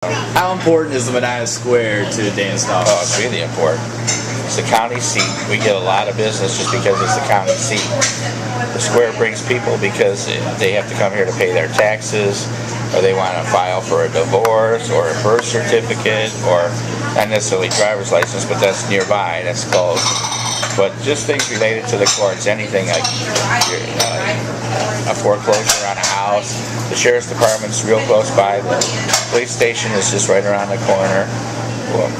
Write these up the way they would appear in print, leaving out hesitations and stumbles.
How important is the Medina Square to Dance Dogs? Oh, it's really important. It's the county seat. We get a lot of business just because it's the county seat. The square brings people because they have to come here to pay their taxes, or they want to file for a divorce, or a birth certificate, or not necessarily driver's license, but that's nearby, that's close. But just things related to the courts, anything like a foreclosure on a house. The sheriff's department's real close by. The police station is just right around the corner. Well,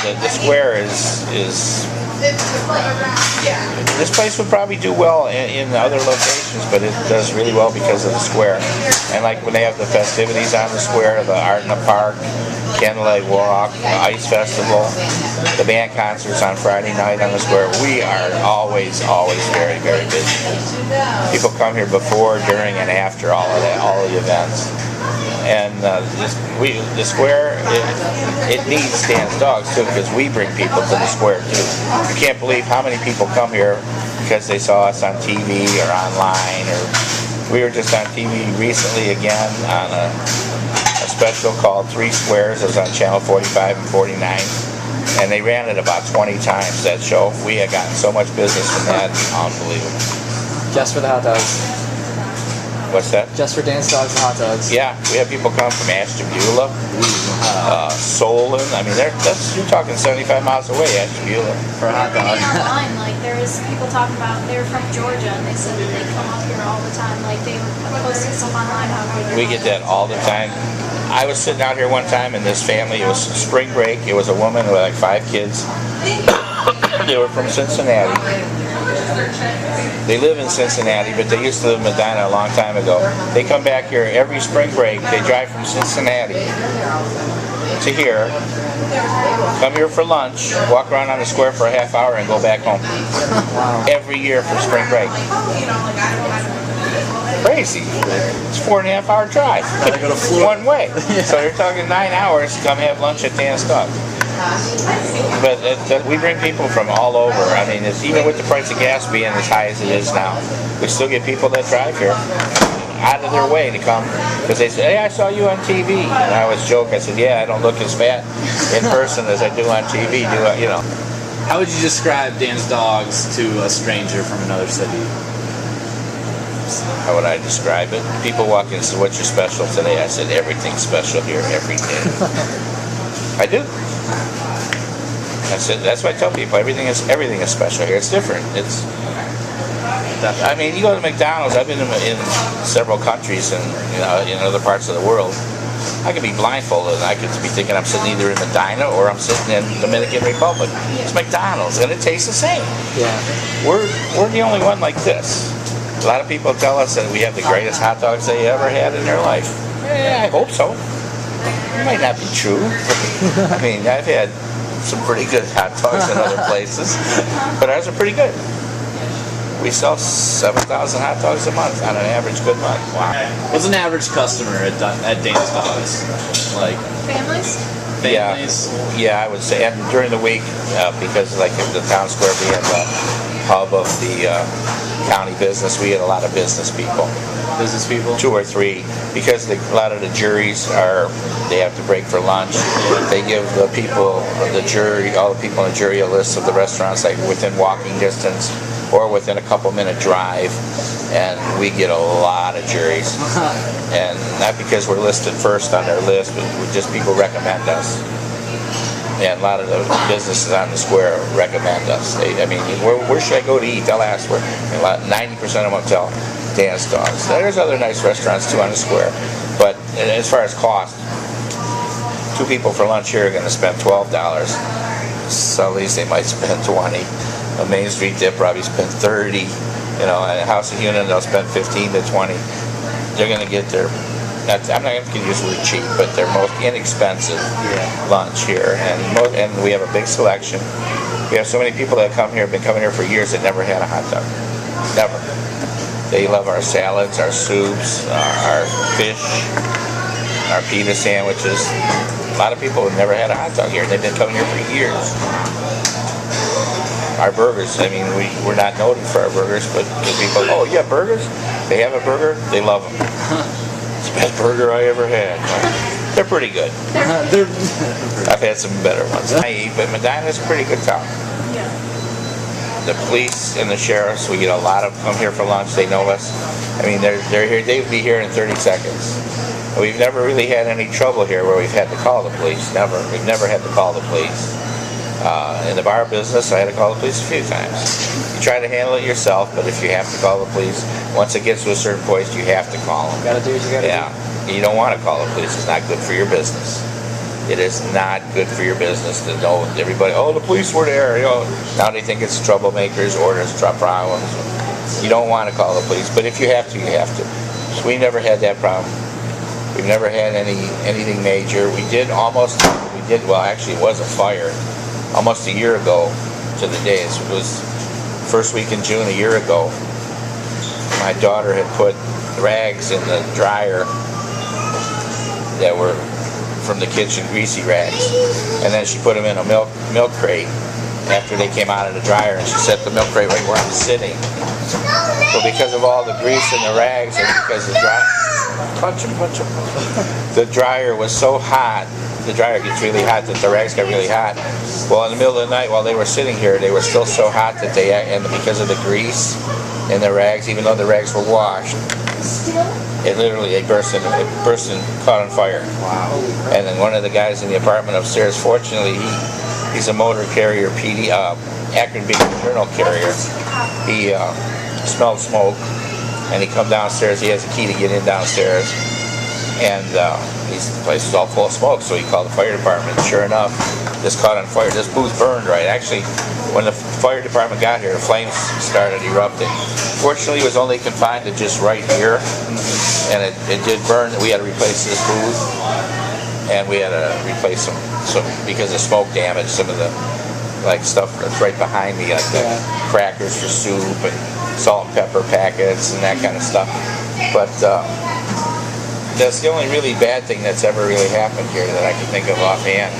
the square is this place would probably do well in other locations, but it does really well because of the square. And like when they have the festivities on the square, the Art in the Park, Candlelight Walk, Ice Festival, the band concerts on Friday night on the square, we are always very, very busy. People come here before, during, and after all of that, all the events. And the square, it needs Dance Dogs too, because we bring people to the square too. You can't believe how many people come here because they saw us on TV or online, or we were just on TV recently again on a special called Three Squares. It was on channel 45 and 49, and they ran it about 20 times, that show. We had gotten so much business from that, unbelievable. Just for the hot dogs. What's that? Just for Dance Dogs and hot dogs. Yeah, we have people come from Ashtabula, Solon. I mean, you're talking 75 miles away, Ashtabula. For a hot dog. Online, like there's people talking about they're from Georgia and they said that they come up here all the time. Like they were posting stuff online how good We get that all the time. I was sitting out here one time, and this family, it was spring break. It was a woman with like 5 kids. They were from Cincinnati. They live in Cincinnati, but they used to live in Medina a long time ago. They come back here every spring break. They drive from Cincinnati to here, come here for lunch, walk around on the square for a half hour, and go back home. Every year for spring break. Crazy. It's a 4.5 hour drive. One way. So you're talking 9 hours to come have lunch at Dance Dog. But we bring people from all over. I mean, it's, even with the price of gas being as high as it is now, we still get people that drive here out of their way to come, because they say, hey, I saw you on TV. And I always joke, I said, yeah, I don't look as fat in person as I do on TV, you know. How would you describe Dance Dogs to a stranger from another city? How would I describe it? People walk in and say, what's your special today? I said, everything's special here every day. I do. That's what I tell people. Everything is special here. It's different. I mean, you go to McDonald's. I've been in several countries and in other parts of the world. I could be blindfolded and I could be thinking I'm sitting either in Medina or I'm sitting in Dominican Republic. It's McDonald's and it tastes the same. Yeah. We're the only one like this. A lot of people tell us that we have the greatest hot dogs they ever had in their life. Yeah, I hope so. It might not be true. I mean, I've had some pretty good hot dogs in other places, but ours are pretty good. We sell 7,000 hot dogs a month on an average good month. Wow. What's an average customer at Dance Dogs? Like families. Yeah, I would say, and during the week, because like the town square being the hub of the county business, we get a lot of business people. Business people? 2 or 3, because a lot of the juries they have to break for lunch. They give the people, the jury, all the people in the jury a list of the restaurants like within walking distance or within a couple-minute drive, and we get a lot of juries. And not because we're listed first on their list, but just people recommend us. And a lot of the businesses on the square recommend us. I mean, where should I go to eat? They'll ask where. 90% of them tell Dance Dogs. There's other nice restaurants too on the square. But as far as cost, 2 people for lunch here are going to spend $12. Sully's, they might spend 20. A Main Street dip probably spend 30. And a House of Union, they'll spend 15 to 20. They're going to get their, I'm not going to use the word cheap, but their most inexpensive lunch here. And we have a big selection. We have so many people that come here, have been coming here for years, that never had a hot dog. Never. They love our salads, our soups, our fish, our pita sandwiches. A lot of people have never had a hot dog here. They've been coming here for years. Our burgers, I mean, we're not noted for our burgers, but people, oh, you have burgers? They have a burger, they love them. It's the best burger I ever had. They're pretty good. They're I've had some better ones. But Medina's a pretty good town. Yeah. The police and the sheriffs, we get a lot of them come here for lunch. They know us. I mean, they're here. They'd be here in 30 seconds. We've never really had any trouble here where we've had to call the police. Never. We've never had to call the police. In the bar business, I had to call the police a few times. You try to handle it yourself, but if you have to call the police, once it gets to a certain point, you have to call them. Gotta do what you gotta Yeah. You don't want to call the police. It's not good for your business. It is not good for your business to know everybody, oh, the police were there. You know, now they think it's troublemakers or there's problems. You don't want to call the police, but if you have to, you have to. So we never had that problem. We've never had anything major. Well, actually it was a fire almost a year ago to the day. It was first week in June a year ago. My daughter had put rags in the dryer that were from the kitchen, greasy rags, and then she put them in a milk crate after they came out of the dryer, and she set the milk crate right where I'm sitting. So because of all the grease in the rags, and because the dryer was so hot, the dryer gets really hot that the rags got really hot. Well, in the middle of the night while they were sitting here, they were still so hot that and because of the grease in the rags, even though the rags were washed, it literally burst and caught on fire. Wow. And then one of the guys in the apartment upstairs, fortunately, he's a motor carrier, Akron Beacon Journal carrier. He smelled smoke, and he come downstairs. He has a key to get in downstairs, and the place was all full of smoke. So he called the fire department. Sure enough, this caught on fire. This booth burned right. Actually, when the fire department got here, the flames started erupting. Fortunately, it was only confined to just right here, and it did burn. We had to replace this booth, and we had to replace some because the smoke damaged some of the stuff that's right behind me, like the crackers for soup and salt and pepper packets and that kind of stuff. But that's the only really bad thing that's ever really happened here that I can think of offhand.